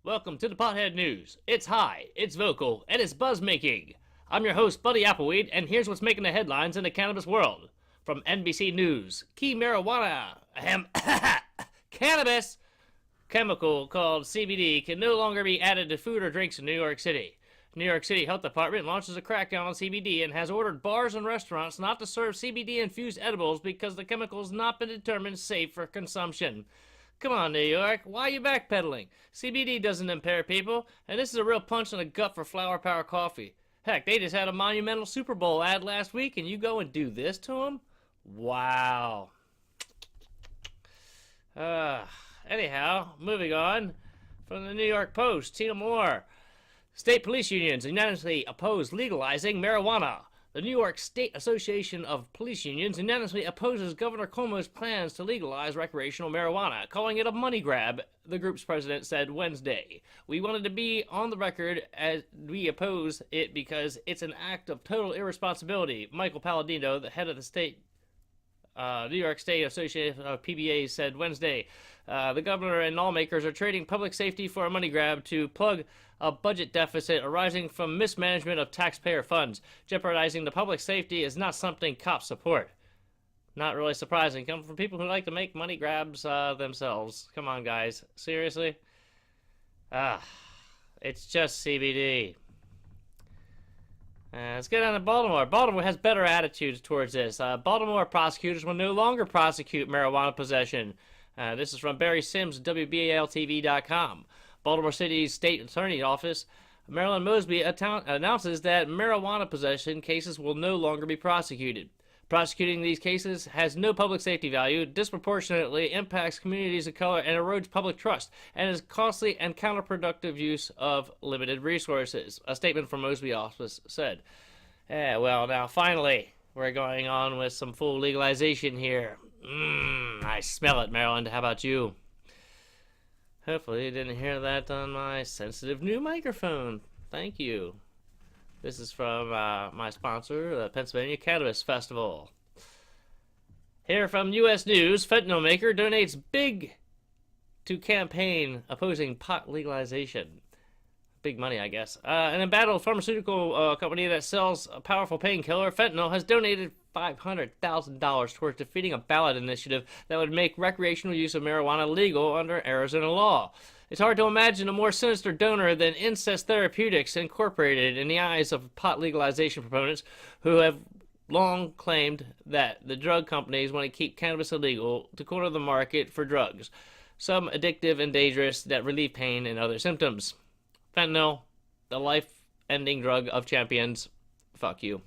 Welcome to the Pothead News. It's high, it's vocal, and it's buzz-making. I'm your host, Buddy Appleweed, and here's what's making the headlines in the cannabis world. From NBC News, key marijuana, cannabis chemical called CBD can no longer be added to food or drinks in New York City. New York City Health Department launches a crackdown on CBD and has ordered bars and restaurants not to serve CBD-infused edibles because the chemical has not been determined safe for consumption. Come on, New York, why are you backpedaling? CBD doesn't impair people, and this is a real punch in the gut for Flower Power Coffee. Heck, they just had a monumental Super Bowl ad last week, and you go and do this to them? Wow. Anyhow, moving on. From the New York Post, Tina Moore. State police unions unanimously oppose legalizing marijuana. The New York State Association of Police Unions unanimously opposes Governor Cuomo's plans to legalize recreational marijuana, calling it a money grab, the group's president said Wednesday. We wanted to be on the record as we oppose it because it's an act of total irresponsibility, Michael Palladino, the head of the New York State Association of PBAs, said Wednesday. The governor and lawmakers are trading public safety for a money grab to plug a budget deficit arising from mismanagement of taxpayer funds. Jeopardizing the public safety is not something cops support. Not really surprising. Coming from people who like to make money grabs themselves. Come on, guys. Seriously? It's just CBD. Let's get on to Baltimore. Baltimore has better attitudes towards this. Baltimore prosecutors will no longer prosecute marijuana possession. This is from Barry Sims, WBALTV.com. Baltimore City's State Attorney's Office, Marilyn Mosby, announces that marijuana possession cases will no longer be prosecuted. Prosecuting these cases has no public safety value, disproportionately impacts communities of color, and erodes public trust, and is costly and counterproductive use of limited resources, a statement from Mosby office said. Well, now finally, we're going on with some full legalization here. I smell it, Maryland. How about you? Hopefully you didn't hear that on my sensitive new microphone. Thank you. This is from my sponsor, the Pennsylvania Cannabis Festival. Here from U.S. News, fentanyl maker donates big to campaign opposing pot legalization. Big money, I guess. An embattled pharmaceutical company that sells a powerful painkiller, fentanyl, has donated $500,000 towards defeating a ballot initiative that would make recreational use of marijuana legal under Arizona law. It's hard to imagine a more sinister donor than Incest Therapeutics Incorporated in the eyes of pot legalization proponents who have long claimed that the drug companies want to keep cannabis illegal to corner the market for drugs, some addictive and dangerous that relieve pain and other symptoms. Fentanyl, the life-ending drug of champions. Fuck you.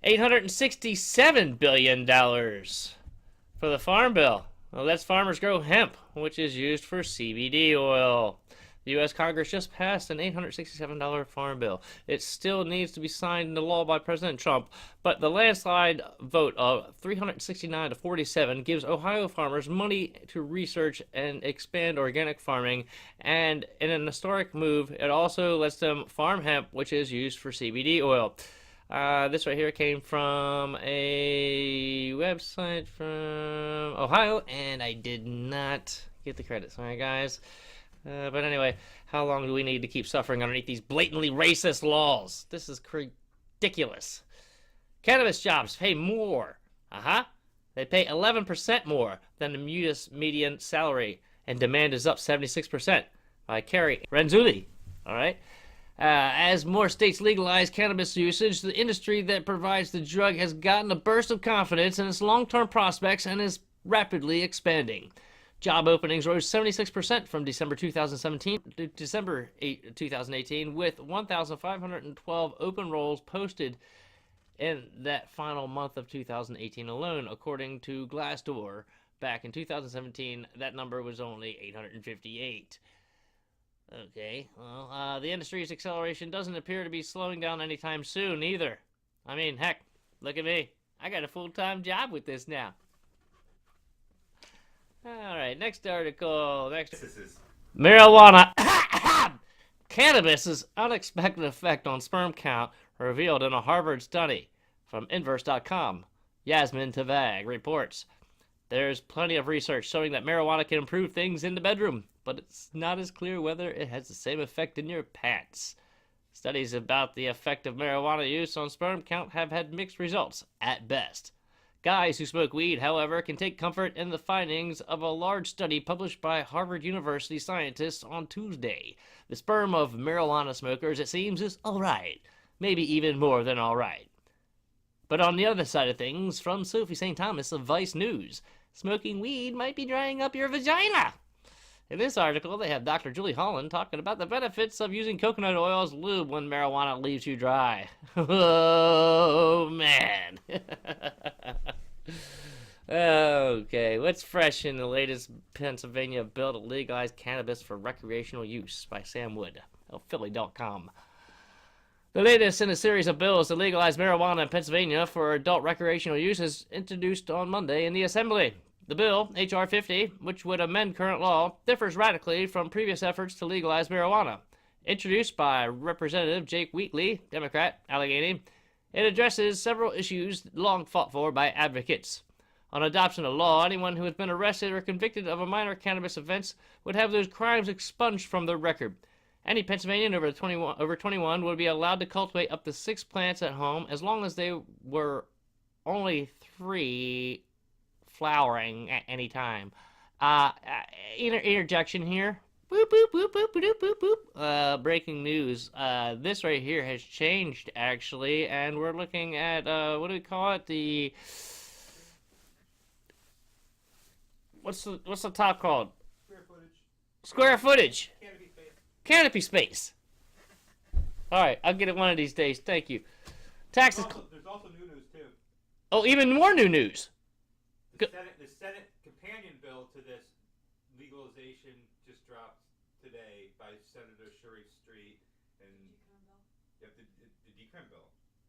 $867 billion for the Farm Bill. Well, lets farmers grow hemp, which is used for CBD oil. The U.S. Congress just passed an $867 farm bill. It still needs to be signed into law by President Trump, but the landslide vote of 369 to 47 gives Ohio farmers money to research and expand organic farming, and in an historic move, it also lets them farm hemp, which is used for CBD oil. This right here came from a website from Ohio, and I did not get the credit. Sorry, guys. But anyway, how long do we need to keep suffering underneath these blatantly racist laws? This is ridiculous. Cannabis jobs pay more. They pay 11% more than the median salary, and demand is up 76%. By Carrie Renzulli. All right. As more states legalize cannabis usage, the industry that provides the drug has gotten a burst of confidence in its long-term prospects and is rapidly expanding. Job openings rose 76% from December 2017 to December 2018, with 1,512 open roles posted in that final month of 2018 alone, according to Glassdoor. Back in 2017, that number was only 858. Okay, well, the industry's acceleration doesn't appear to be slowing down anytime soon, either. I mean, heck, look at me. I got a full-time job with this now. Alright, next article. Marijuana. Cannabis's unexpected effect on sperm count revealed in a Harvard study. From Inverse.com, Yasmin Tavag reports. There's plenty of research showing that marijuana can improve things in the bedroom, but it's not as clear whether it has the same effect in your pants. Studies about the effect of marijuana use on sperm count have had mixed results, at best. Guys who smoke weed, however, can take comfort in the findings of a large study published by Harvard University scientists on Tuesday. The sperm of marijuana smokers, it seems, is alright. Maybe even more than alright. But on the other side of things, from Sophie St. Thomas of Vice News, smoking weed might be drying up your vagina. In this article, they have Dr. Julie Holland talking about the benefits of using coconut oil as lube when marijuana leaves you dry. Oh, man. Okay, what's fresh in the latest Pennsylvania bill to legalize cannabis for recreational use by Sam Wood of Philly.com. The latest in a series of bills to legalize marijuana in Pennsylvania for adult recreational use is introduced on Monday in the Assembly. The bill, H.R. 50, which would amend current law, differs radically from previous efforts to legalize marijuana. Introduced by Representative Jake Wheatley, Democrat, Allegheny, it addresses several issues long fought for by advocates. On adoption of law, anyone who has been arrested or convicted of a minor cannabis offense would have those crimes expunged from their record. Any Pennsylvanian over 21 would be allowed to cultivate up to 6 plants at home as long as they were only 3 flowering at any time. Interjection here. Boop, boop, boop, boop, boop, boop, boop. Breaking news. This right here has changed, actually, and we're looking at, what do we call it? What's the top called? Square footage. Square footage. Canopy space. Canopy space. Alright, I'll get it one of these days. Thank you. Taxes. There's also new news, too. Oh, even more new news. The Senate companion bill to this legalization just dropped today by Senator Sharif Street and yep, the decrim bill.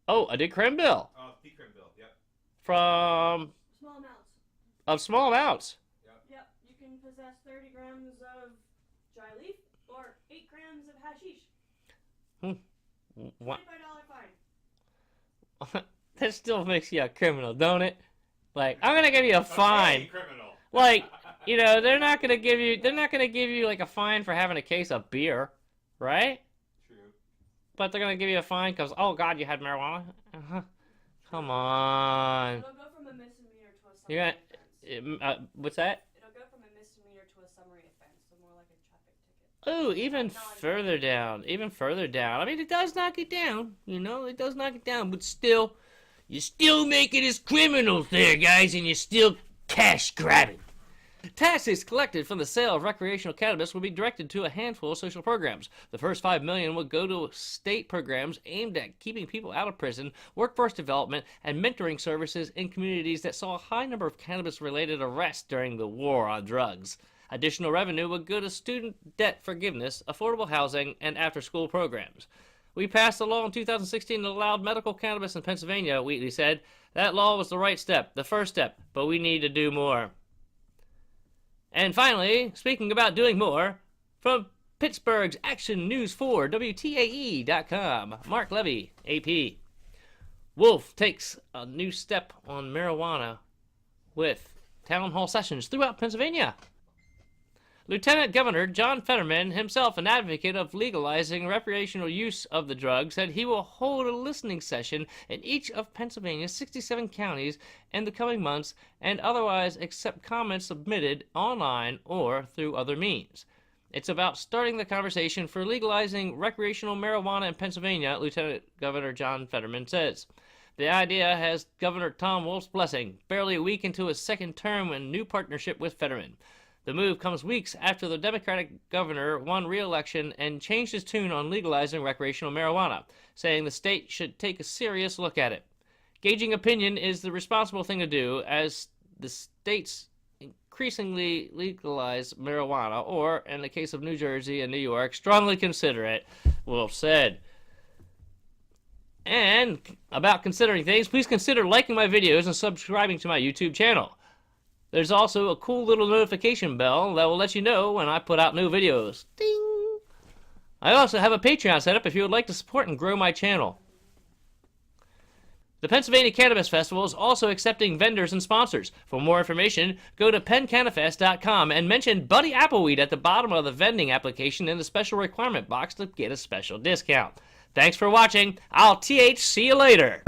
Oh, a decrim bill. Oh, decrim bill. Yep. From Small amounts. of small amounts. Yep, you can possess 30 grams of dry leaf or 8 grams of hashish. What? $25 fine. That still makes you a criminal, don't it? Like, I'm gonna give you a fine. Okay, criminal. Like, you know, they're not gonna give you like a fine for having a case of beer, right? True. But they're gonna give you a fine because, oh God, you had marijuana. Come on. It'll go from a misdemeanor to a You summary got, offense. what's that? It'll go from a misdemeanor to a summary offense, so more like a traffic ticket. Oh, even further down. Even further down. I mean, it does knock it down. You know, it does knock it down. But still, you still make it as criminals there, guys, and you're still cash grabbing. Taxes collected from the sale of recreational cannabis will be directed to a handful of social programs. The first $5 million will go to state programs aimed at keeping people out of prison, workforce development, and mentoring services in communities that saw a high number of cannabis-related arrests during the war on drugs. Additional revenue will go to student debt forgiveness, affordable housing, and after-school programs. We passed a law in 2016 that allowed medical cannabis in Pennsylvania, Wheatley said. That law was the right step, the first step, but we need to do more. And finally, speaking about doing more, from Pittsburgh's Action News 4, WTAE.com, Mark Levy, AP. Wolf takes a new step on marijuana with town hall sessions throughout Pennsylvania. Lieutenant Governor John Fetterman, himself an advocate of legalizing recreational use of the drug, said he will hold a listening session in each of Pennsylvania's 67 counties in the coming months and otherwise accept comments submitted online or through other means. It's about starting the conversation for legalizing recreational marijuana in Pennsylvania, Lieutenant Governor John Fetterman says. The idea has Governor Tom Wolf's blessing, barely a week into his second term in new partnership with Fetterman. The move comes weeks after the Democratic governor won re-election and changed his tune on legalizing recreational marijuana, saying the state should take a serious look at it. Gauging opinion is the responsible thing to do as the states increasingly legalize marijuana, or, in the case of New Jersey and New York, strongly consider it, Wolf said. And about considering things, please consider liking my videos and subscribing to my YouTube channel. There's also a cool little notification bell that will let you know when I put out new videos. Ding! I also have a Patreon set up if you would like to support and grow my channel. The Pennsylvania Cannabis Festival is also accepting vendors and sponsors. For more information, go to PennCannafest.com and mention Buddy Appleweed at the bottom of the vending application in the special requirement box to get a special discount. Thanks for watching. I'll THC you later.